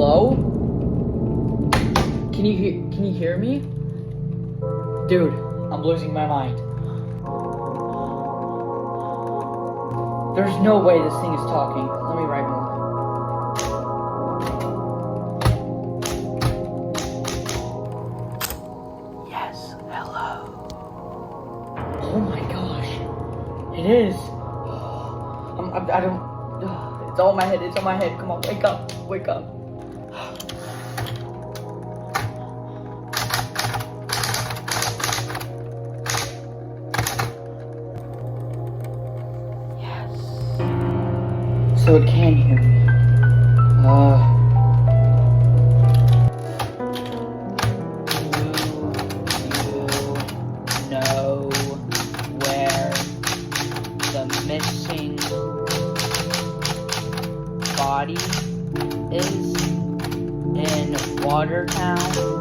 Hello? Can you hear me? Dude, I'm losing my mind. There's no way this thing is talking. Let me write more. Yes, hello. Oh my gosh. It is. I don't. It's all in my head. It's on my head. Come on, wake up. Wake up. Yes. So it can hear me. Do you know where the missing body is in Watertown?